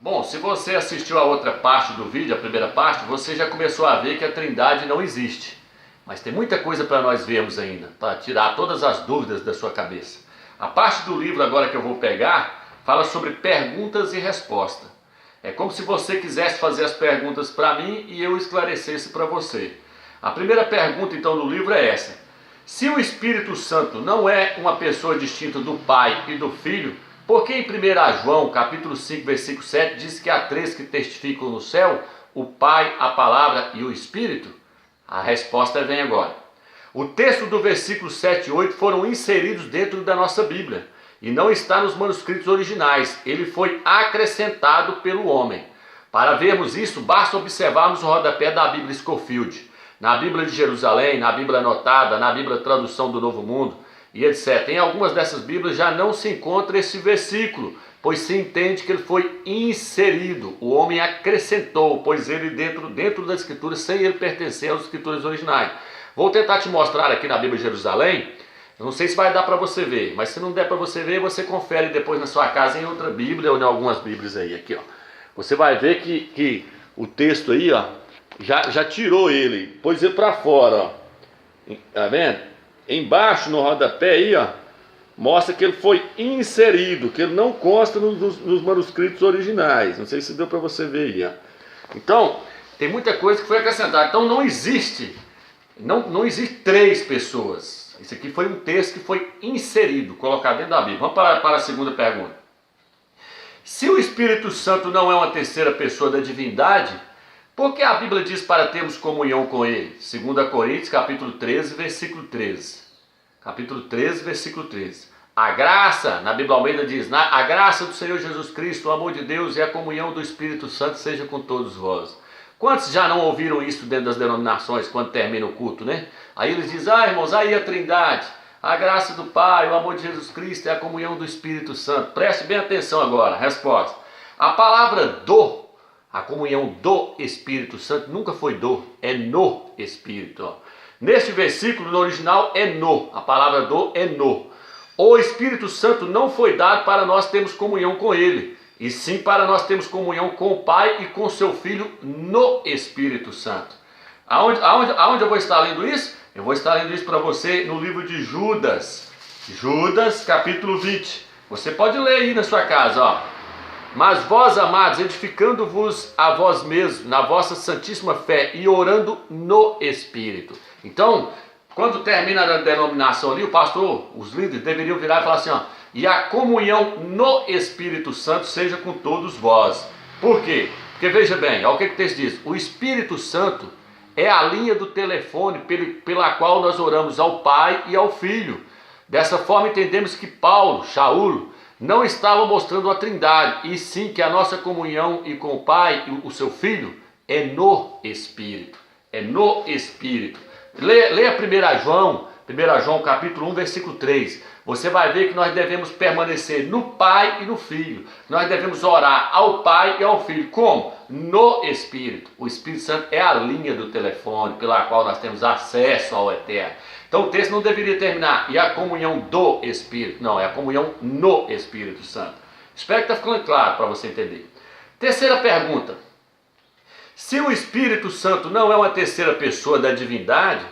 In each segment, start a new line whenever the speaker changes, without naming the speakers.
Bom, se você assistiu a outra parte do vídeo, a primeira parte, você já começou a ver que a Trindade não existe. Mas tem muita coisa para nós vermos ainda, para tirar todas as dúvidas da sua cabeça. A parte do livro agora que eu vou pegar, fala sobre perguntas e respostas. É como se você quisesse fazer as perguntas para mim e eu esclarecesse para você. A primeira pergunta então no livro é essa: se o Espírito Santo não é uma pessoa distinta do Pai e do Filho, por que em 1 João, capítulo 5, versículo 7, diz que há três que testificam no céu, o Pai, a Palavra e o Espírito? A resposta vem agora. O texto do versículo 7 e 8 foram inseridos dentro da nossa Bíblia e não está nos manuscritos originais. Ele foi acrescentado pelo homem. Para vermos isso, basta observarmos o rodapé da Bíblia Scofield, na Bíblia de Jerusalém, na Bíblia Anotada, na Bíblia Tradução do Novo Mundo e etc. Em algumas dessas Bíblias já não se encontra esse versículo, pois se entende que ele foi inserido. O homem acrescentou, pois ele dentro da Escritura, sem ele pertencer às Escrituras originais. Vou tentar te mostrar aqui na Bíblia de Jerusalém. Eu não sei se vai dar para você ver, mas se não der para você ver, você confere depois na sua casa em outra Bíblia ou em algumas Bíblias aí. Aqui, ó. Você vai ver que o texto aí, ó, já tirou ele, pôs ele para fora, ó. Tá vendo? Embaixo no rodapé aí, ó, mostra que ele foi inserido, que ele não consta nos manuscritos originais. Não sei se deu para você ver aí, ó. Então, tem muita coisa que foi acrescentada. Então não existe três pessoas. Isso aqui foi um texto que foi inserido, colocado dentro da Bíblia. Vamos para a segunda pergunta. Se o Espírito Santo não é uma terceira pessoa da divindade, por que a Bíblia diz para termos comunhão com Ele? 2 Coríntios, capítulo 13, versículo 13. Capítulo 13, versículo 13. A graça, na Bíblia Almeida diz, a graça do Senhor Jesus Cristo, o amor de Deus e a comunhão do Espírito Santo seja com todos vós. Quantos já não ouviram isso dentro das denominações, quando termina o culto, né? Aí eles dizem, irmãos, aí a Trindade, a graça do Pai, o amor de Jesus Cristo e a comunhão do Espírito Santo. Preste bem atenção agora, resposta. A palavra a comunhão do Espírito Santo nunca foi é no Espírito. Ó. Neste versículo, no original, é no. A palavra é no. O Espírito Santo não foi dado para nós termos comunhão com Ele, e sim para nós termos comunhão com o Pai e com seu Filho no Espírito Santo. Aonde eu vou estar lendo isso? Eu vou estar lendo isso para você no livro de Judas. Judas, capítulo 20. Você pode ler aí na sua casa, ó. Mas vós, amados, edificando-vos a vós mesmos, na vossa santíssima fé, e orando no Espírito. Então, quando termina a denominação ali, o pastor, os líderes deveriam virar e falar assim, ó, e a comunhão no Espírito Santo seja com todos vós. Por quê? Porque veja bem, olha o que o texto diz, o Espírito Santo é a linha do telefone pela qual nós oramos ao Pai e ao Filho. Dessa forma entendemos que Shaul, não estava mostrando a Trindade, e sim que a nossa comunhão e com o Pai e o seu Filho é no Espírito. É no Espírito. Leia 1 João capítulo 1, versículo 3. Você vai ver que nós devemos permanecer no Pai e no Filho. Nós devemos orar ao Pai e ao Filho. Como? No Espírito. O Espírito Santo é a linha do telefone pela qual nós temos acesso ao Eterno. Então o texto não deveria terminar, e a comunhão do Espírito. Não, é a comunhão no Espírito Santo. Espero que está ficando claro para você entender. Terceira pergunta. Se o Espírito Santo não é uma terceira pessoa da divindade,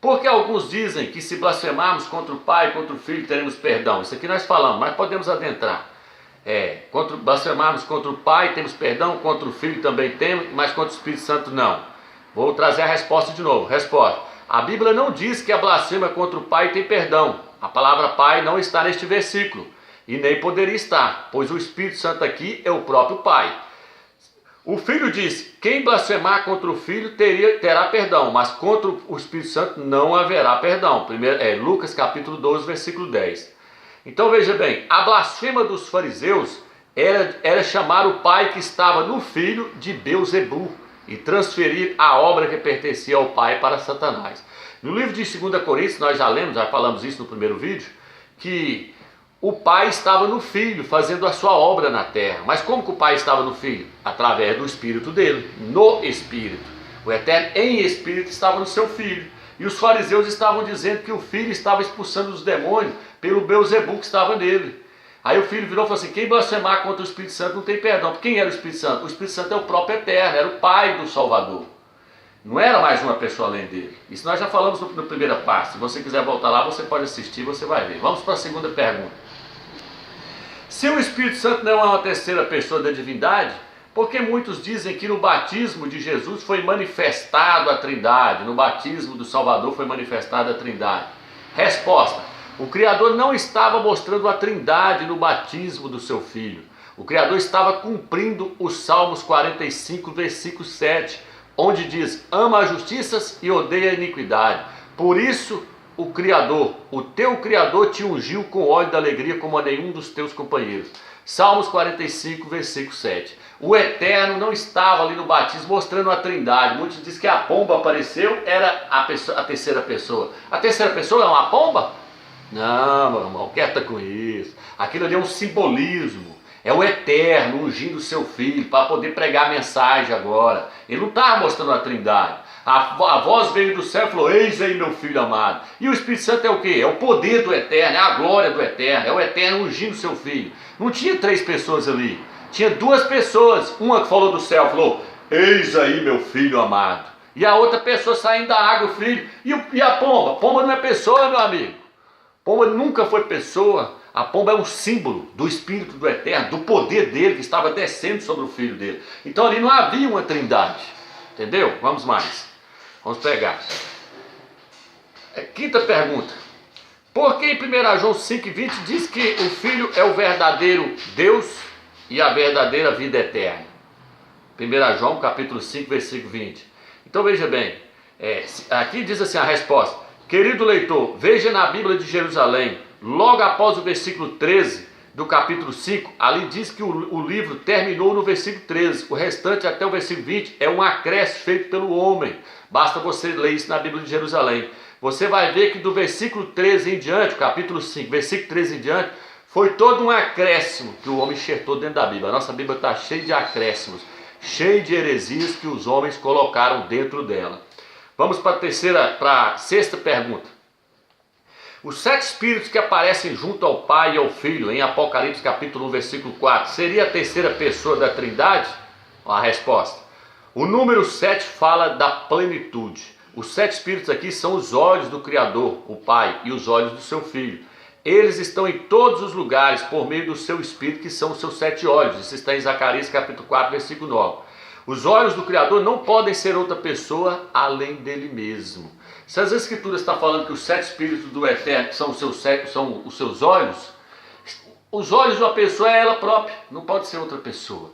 por que alguns dizem que se blasfemarmos contra o Pai e contra o Filho teremos perdão? Isso aqui nós falamos, mas podemos adentrar. Blasfemarmos contra o Pai temos perdão, contra o Filho também temos, mas contra o Espírito Santo não. Vou trazer a resposta de novo. Resposta. A Bíblia não diz que a blasfêmia contra o Pai tem perdão. A palavra Pai não está neste versículo. E nem poderia estar, pois o Espírito Santo aqui é o próprio Pai. O Filho diz, quem blasfemar contra o Filho terá perdão, mas contra o Espírito Santo não haverá perdão. Lucas capítulo 12, versículo 10. Então veja bem, a blasfêmia dos fariseus era chamar o Pai que estava no Filho de Beuzebu, e transferir a obra que pertencia ao Pai para Satanás. No livro de 2 Coríntios, nós já falamos isso no primeiro vídeo, que o Pai estava no Filho, fazendo a sua obra na terra. Mas como que o Pai estava no Filho? Através do Espírito dele, no Espírito. O Eterno em Espírito estava no seu Filho. E os fariseus estavam dizendo que o Filho estava expulsando os demônios pelo Beuzebu que estava nele. Aí o filho virou e falou assim, quem blasfemar contra o Espírito Santo não tem perdão. Quem era o Espírito Santo? O Espírito Santo é o próprio Eterno, era o Pai do Salvador. Não era mais uma pessoa além dele. Isso nós já falamos na primeira parte. Se você quiser voltar lá, você pode assistir, você vai ver. Vamos para a segunda pergunta. Se o Espírito Santo não é uma terceira pessoa da divindade, por que muitos dizem que no batismo de Jesus foi manifestado a Trindade? No batismo do Salvador foi manifestada a Trindade. Resposta: o Criador não estava mostrando a Trindade no batismo do seu Filho. O Criador estava cumprindo os Salmos 45, versículo 7, onde diz, ama as justiças e odeia a iniquidade. Por isso o Criador, o teu Criador te ungiu com óleo da alegria como a nenhum dos teus companheiros. Salmos 45, versículo 7. O Eterno não estava ali no batismo mostrando a Trindade. Muitos dizem que a pomba apareceu, era a terceira pessoa. A terceira pessoa é uma pomba? Não, meu irmão, quieta com isso. Aquilo ali é um simbolismo. É o Eterno ungindo o seu filho para poder pregar a mensagem agora. Ele não estava mostrando a Trindade. A voz veio do céu e falou, eis aí meu filho amado. E o Espírito Santo é o quê? É o poder do Eterno, é a glória do Eterno. É o Eterno ungindo o seu filho. Não tinha 3 pessoas ali. Tinha 2 pessoas. Uma que falou do céu, falou, eis aí meu filho amado. E a outra pessoa saindo da água, o filho. E a pomba? Pomba não é pessoa, meu amigo. Pomba nunca foi pessoa. A pomba é um símbolo do Espírito do Eterno, do poder dele que estava descendo sobre o filho dele. Então ali não havia uma trindade. Entendeu? Vamos mais. Vamos pegar. Quinta pergunta. Por que em 1 João 5,20 diz que o Filho é o verdadeiro Deus e a verdadeira vida eterna? 1 João capítulo 5, versículo 20. Então veja bem, aqui diz assim a resposta. Querido leitor, veja na Bíblia de Jerusalém, logo após o versículo 13 do capítulo 5, ali diz que o livro terminou no versículo 13, o restante até o versículo 20 é um acréscimo feito pelo homem, basta você ler isso na Bíblia de Jerusalém. Você vai ver que do versículo 13 em diante, capítulo 5, versículo 13 em diante, foi todo um acréscimo que o homem enxertou dentro da Bíblia. A nossa Bíblia está cheia de acréscimos, cheia de heresias que os homens colocaram dentro dela. Vamos para a sexta pergunta. Os 7 espíritos que aparecem junto ao Pai e ao Filho, em Apocalipse capítulo 1, versículo 4, seria a terceira pessoa da Trindade? A resposta. O número 7 fala da plenitude. Os 7 espíritos aqui são os olhos do Criador, o Pai, e os olhos do seu Filho. Eles estão em todos os lugares por meio do seu Espírito, que são os seus 7 olhos. Isso está em Zacarias capítulo 4, versículo 9. Os olhos do Criador não podem ser outra pessoa além dele mesmo. Se as Escrituras estão falando que os 7 espíritos do Eterno são os seus olhos, os olhos de uma pessoa é ela própria, não pode ser outra pessoa.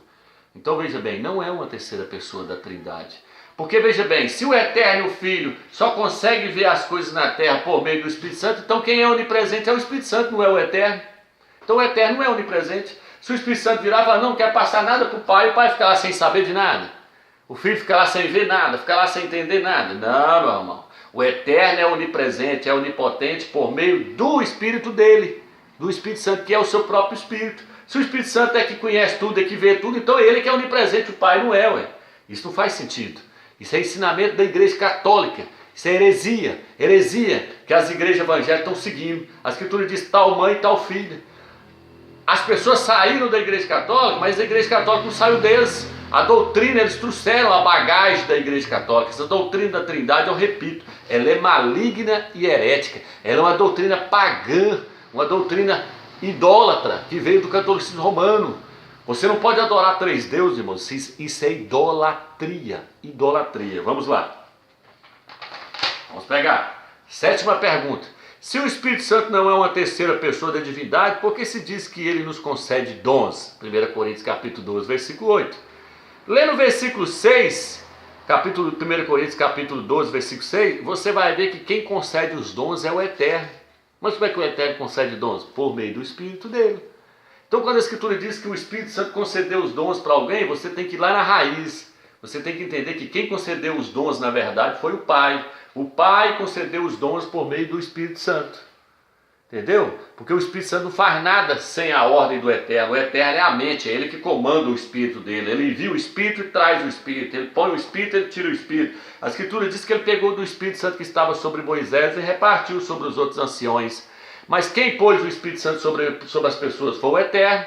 Então veja bem, não é uma terceira pessoa da Trindade. Porque veja bem, se o Eterno, o Filho, só consegue ver as coisas na terra por meio do Espírito Santo, então quem é onipresente é o Espírito Santo, não é o Eterno. Então o Eterno não é onipresente. Se o Espírito Santo virar e falar, não quer passar nada para o Pai, o Pai fica lá sem saber de nada. O Filho fica lá sem ver nada, fica lá sem entender nada. Não, meu irmão. O Eterno é onipresente, é onipotente por meio do Espírito dele, do Espírito Santo, que é o seu próprio Espírito. Se o Espírito Santo é que conhece tudo, é que vê tudo, então ele que é onipresente, o Pai não é, ué. Isso não faz sentido. Isso é ensinamento da Igreja Católica. Isso é heresia que as igrejas evangélicas estão seguindo. A Escritura diz tal mãe, tal filha. As pessoas saíram da Igreja Católica, mas a Igreja Católica não saiu deles. A doutrina, eles trouxeram a bagagem da Igreja Católica. Essa doutrina da Trindade, eu repito, ela é maligna e herética. Ela é uma doutrina pagã, uma doutrina idólatra, que veio do catolicismo romano. Você não pode adorar 3 deuses, irmãos. Isso é idolatria. Idolatria. Vamos lá. Vamos pegar. 7ª pergunta. Se o Espírito Santo não é uma terceira pessoa da divindade, por que se diz que ele nos concede dons? 1 Coríntios capítulo 12, versículo 8. Lê no versículo 6, 1 Coríntios capítulo 12, versículo 6, você vai ver que quem concede os dons é o Eterno. Mas como é que o Eterno concede dons? Por meio do Espírito dele. Então quando a Escritura diz que o Espírito Santo concedeu os dons para alguém, você tem que ir lá na raiz. Você tem que entender que quem concedeu os dons, na verdade, foi o Pai. O Pai concedeu os dons por meio do Espírito Santo. Entendeu? Porque o Espírito Santo não faz nada sem a ordem do Eterno. O Eterno é a mente, é ele que comanda o Espírito dele. Ele envia o Espírito e traz o Espírito. Ele põe o Espírito e ele tira o Espírito. A Escritura diz que ele pegou do Espírito Santo que estava sobre Moisés e repartiu sobre os outros anciões. Mas quem pôs o Espírito Santo sobre as pessoas foi o Eterno.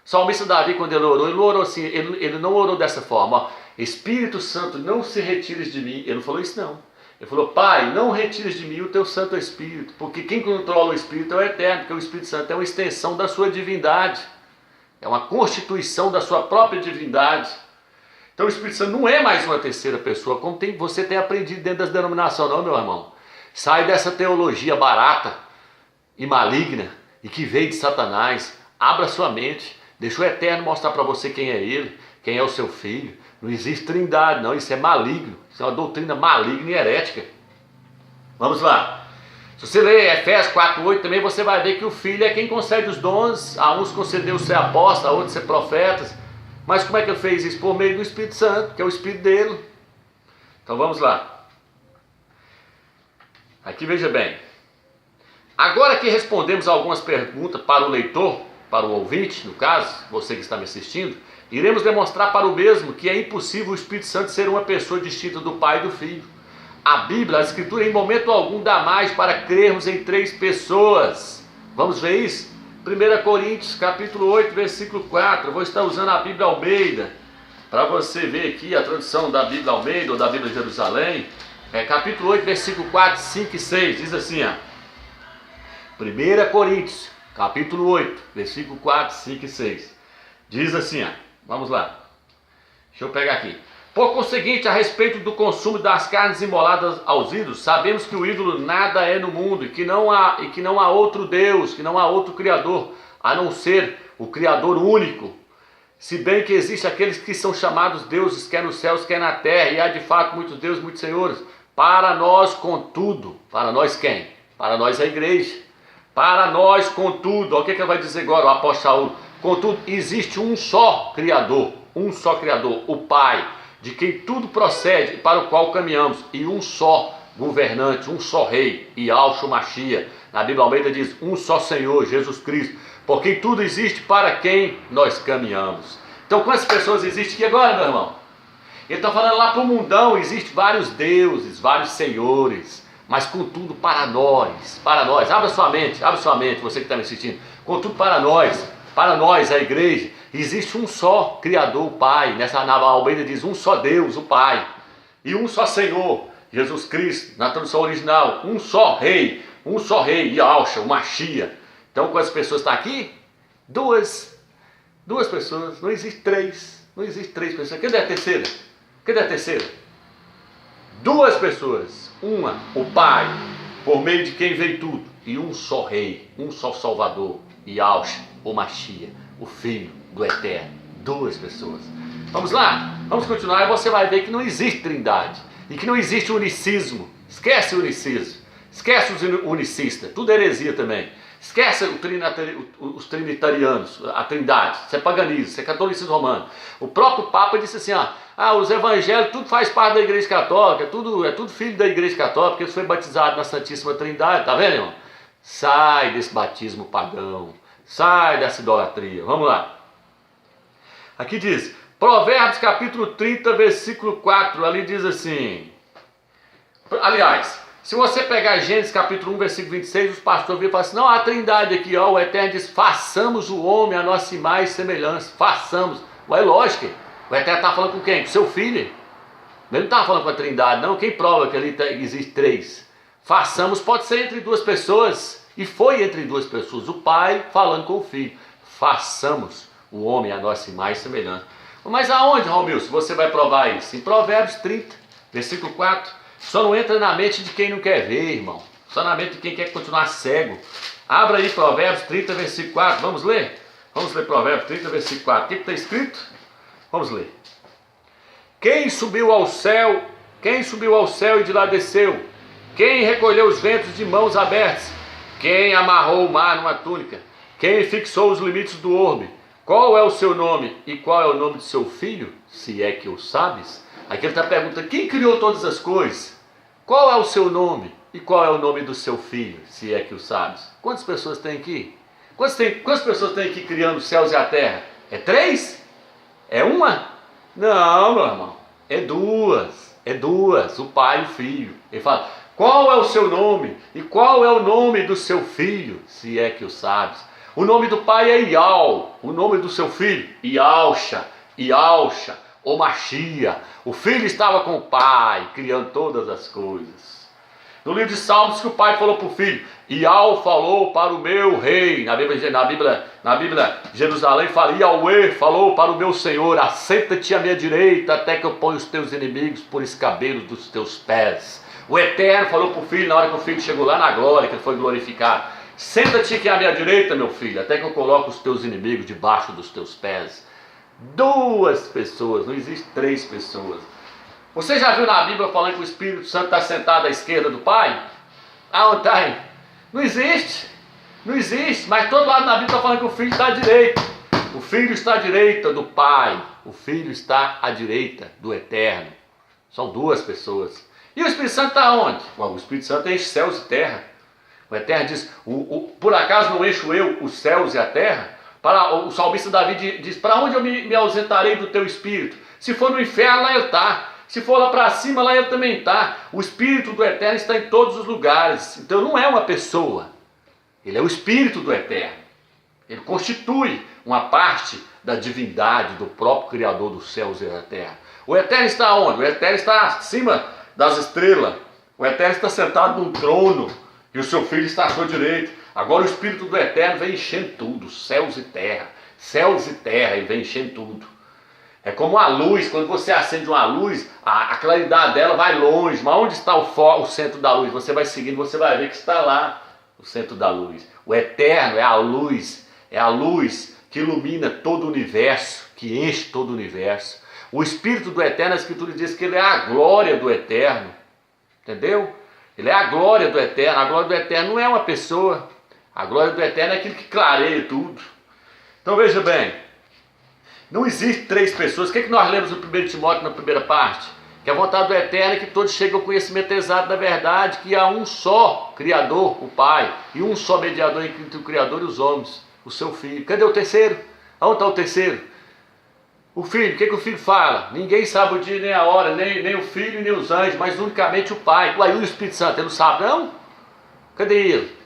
O salmista Davi, quando ele orou assim, ele não orou dessa forma, ó, Espírito Santo, não se retires de mim. Ele não falou isso não. Ele falou, Pai, não retires de mim o teu Santo Espírito, porque quem controla o Espírito é o Eterno, porque o Espírito Santo é uma extensão da sua divindade, é uma constituição da sua própria divindade. Então o Espírito Santo não é mais uma terceira pessoa, como você tem aprendido dentro das denominações, não, meu irmão. Sai dessa teologia barata e maligna e que veio de Satanás. Abra sua mente, deixa o Eterno mostrar para você quem é Ele, quem é o seu Filho. Não existe trindade, não, isso é maligno, isso é uma doutrina maligna e herética. Vamos lá. Se você ler Efésios 4:8 também, você vai ver que o Filho é quem concede os dons. A uns concedeu ser apóstolo, a outros ser profetas. Mas como é que ele fez isso? Por meio do Espírito Santo, que é o Espírito dele. Então vamos lá. Aqui veja bem. Agora que respondemos algumas perguntas para o leitor, para o ouvinte, no caso, você que está me assistindo, iremos demonstrar para o mesmo que é impossível o Espírito Santo ser uma pessoa distinta do Pai e do Filho. A Bíblia, a Escritura, em momento algum dá mais para crermos em três pessoas. Vamos ver isso? 1 Coríntios, capítulo 8, versículo 4. Eu vou estar usando a Bíblia Almeida, para você ver aqui a tradução da Bíblia Almeida ou da Bíblia Jerusalém. Capítulo 8, versículo 4, 5 e 6. Diz assim, ó. 1 Coríntios, capítulo 8, versículo 4, 5 e 6. Diz assim, ó. Vamos lá. Deixa eu pegar aqui. Por conseguinte, a respeito do consumo das carnes imoladas aos ídolos, sabemos que o ídolo nada é no mundo e que não há outro Deus, que não há outro Criador, a não ser o Criador único. Se bem que existem aqueles que são chamados deuses, quer nos céus, quer na terra, e há de fato muitos deuses, muitos senhores. Para nós, contudo, para nós quem? Para nós a igreja. Para nós, contudo, olha o que ele vai dizer agora, o apóstolo Saul. Contudo, existe um só Criador, o Pai, de quem tudo procede e para o qual caminhamos, e um só governante, um só rei, Yahshua Mashiach. Na Bíblia Almeida diz, um só Senhor, Jesus Cristo, por quem tudo existe, para quem nós caminhamos. Então quantas pessoas existem aqui agora, meu irmão? Ele está falando lá para o mundão, existem vários deuses, vários senhores, mas contudo para nós, abra sua mente, você que está me assistindo, contudo para nós, a igreja, existe um só Criador, o Pai. Nessa na Almeida diz um só Deus, o Pai, e um só Senhor, Jesus Cristo. Na tradução original, um só Rei, Yahshua, o Mashiach. Então quantas pessoas estão aqui? Duas pessoas, não existe três pessoas. Cadê a terceira? Duas pessoas, uma, o Pai, por meio de quem veio tudo, e um só Rei, um só Salvador, Yahshua, o Mashiach, o Filho do Eterno. Duas pessoas. Vamos lá? Vamos continuar e você vai ver que não existe trindade. E que não existe unicismo. Esquece o unicismo. Esquece os unicistas. Tudo heresia também. Esquece os trinitarianos, a trindade. Isso é paganismo, isso é catolicismo romano. O próprio Papa disse assim, os evangélicos, tudo faz parte da Igreja Católica, é tudo filho da Igreja Católica, porque eles foram batizados na Santíssima Trindade. Tá vendo, irmão? Sai desse batismo pagão. Sai dessa idolatria. Vamos lá. Aqui diz, Provérbios capítulo 30, versículo 4. Ali diz assim. Aliás, se você pegar Gênesis capítulo 1, versículo 26, os pastores viram e falam assim, não, há trindade aqui, ó. O Eterno diz, façamos o homem a nossa imagem e semelhança. Façamos. Ué, lógico. O Eterno está falando com quem? Com seu filho. Ele não está falando com a trindade, não. Quem prova que ali existe três? Façamos pode ser entre duas pessoas. E foi entre duas pessoas, o Pai falando com o Filho. Façamos o homem a nossa imagem e semelhança. Mas aonde, Romilson, você vai provar isso? Em Provérbios 30, versículo 4. Só não entra na mente de quem não quer ver, irmão. Só na mente de quem quer continuar cego. Abra aí Provérbios 30, versículo 4. Vamos ler? Vamos ler Provérbios 30, versículo 4. O que está escrito? Vamos ler. Quem subiu ao céu e de lá desceu? Quem recolheu os ventos de mãos abertas? Quem amarrou o mar numa túnica? Quem fixou os limites do orbe? Qual é o seu nome e qual é o nome de seu filho? Se é que o sabes. Aqui ele está perguntando, quem criou todas as coisas? Qual é o seu nome e qual é o nome do seu filho? Se é que o sabes. Quantas pessoas tem aqui? Quantas pessoas tem aqui criando os céus e a terra? É 3? É uma? Não, meu irmão. É duas. O Pai e o Filho. Ele fala, Qual é o seu nome? E qual é o nome do seu filho, se é que o sabes? O nome do pai é Ial, o nome do seu filho, Ialcha, Ialcha, ou Machia. O filho estava com o pai, criando todas as coisas. No livro de Salmos que o pai falou para o filho, Ial falou para o meu rei. Na Bíblia Jerusalém fala, Iauê falou para o meu Senhor, assenta-te à minha direita até que eu ponha os teus inimigos por escabelos dos teus pés. O Eterno falou para o filho, na hora que o filho chegou lá na glória, que ele foi glorificado, senta-te aqui à minha direita, meu filho, até que eu coloque os teus inimigos debaixo dos teus pés. 2 pessoas, não existe 3 pessoas. Você já viu na Bíblia falando que o Espírito Santo está sentado à esquerda do Pai? Aonde está? Não existe. Não existe. Mas todo lado na Bíblia está falando que o Filho está à direita. O Filho está à direita do Pai. O Filho está à direita do Eterno. São 2 pessoas. E o Espírito Santo está onde? O Espírito Santo enche céus e terra. O Eterno diz, por acaso não encho eu os céus e a terra? O salmista Davi diz, para onde eu me ausentarei do teu Espírito? Se for no inferno, lá ele está. Se for lá para cima, lá ele também está. O Espírito do Eterno está em todos os lugares. Então não é uma pessoa. Ele é o Espírito do Eterno. Ele constitui uma parte da divindade do próprio Criador dos céus e da terra. O Eterno está onde? O Eterno está acima das estrelas. O Eterno está sentado num trono e o seu Filho está à sua direita. Agora o Espírito do Eterno vem enchendo tudo, céus e terra, ele vem enchendo tudo. É como a luz, quando você acende uma luz, a claridade dela vai longe, mas onde está o centro da luz? Você vai seguindo, você vai ver que está lá o centro da luz. O Eterno é a luz que ilumina todo o universo, que enche todo o universo. O Espírito do Eterno, a Escritura diz que ele é a glória do Eterno, entendeu? Ele é a glória do Eterno. A glória do Eterno não é uma pessoa. A glória do Eterno é aquilo que clareia tudo. Então veja bem, não existe 3 pessoas. O que nós lemos no 1 Timóteo, na primeira parte? Que a vontade do Eterno é que todos cheguem ao conhecimento exato da verdade, que há um só Criador, o Pai, e um só mediador entre o Criador e os homens, o seu Filho. Cadê o terceiro? Onde está o terceiro? O Filho. O que o Filho fala? Ninguém sabe o dia nem a hora, nem o Filho nem os anjos, mas unicamente o Pai. Ué, e o Espírito Santo, ele não sabe não? Cadê ele?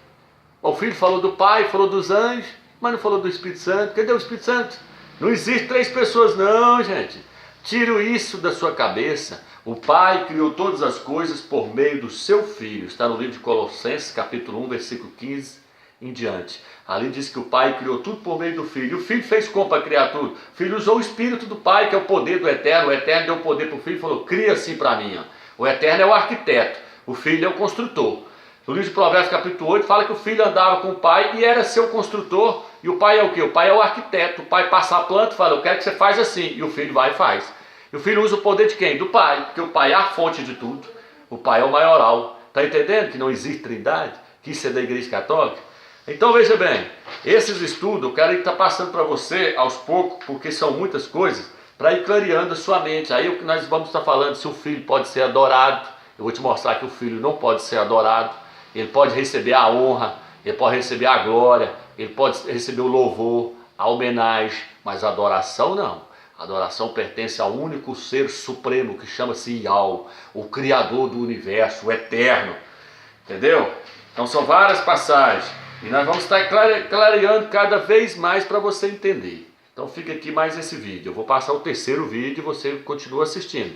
O Filho falou do Pai, falou dos anjos, mas não falou do Espírito Santo. Cadê o Espírito Santo? Não existe 3 pessoas não, gente. Tiro isso da sua cabeça. O Pai criou todas as coisas por meio do seu Filho. Está no livro de Colossenses, capítulo 1, versículo 15 em diante. Ali diz que o Pai criou tudo por meio do Filho. E o Filho fez como para criar tudo? O Filho usou o Espírito do Pai, que é o poder do Eterno. O Eterno deu poder para o Filho e falou, cria assim para mim. Ó. O Eterno é o arquiteto, o Filho é o construtor. No livro de Provérbios, capítulo 8, fala que o Filho andava com o Pai e era seu construtor. E o Pai é o quê? O Pai é o arquiteto. O Pai passa a planta e fala, eu quero que você faça assim. E o Filho vai e faz. E o Filho usa o poder de quem? Do Pai. Porque o Pai é a fonte de tudo. O Pai é o maioral. Está entendendo que não existe trindade? Que isso é da Igreja Católica? Então veja bem, esses estudos eu quero estar passando para você aos poucos, porque são muitas coisas, para ir clareando a sua mente. Aí o que nós vamos estar falando, se o Filho pode ser adorado. Eu vou te mostrar que o Filho não pode ser adorado. Ele pode receber a honra, ele pode receber a glória, ele pode receber o louvor, a homenagem, mas a adoração não. A adoração pertence ao único ser supremo que chama-se Ial, o Criador do universo, o Eterno. Entendeu? Então são várias passagens e nós vamos estar clareando cada vez mais para você entender. Então fica aqui mais esse vídeo. Eu vou passar o terceiro vídeo e você continua assistindo.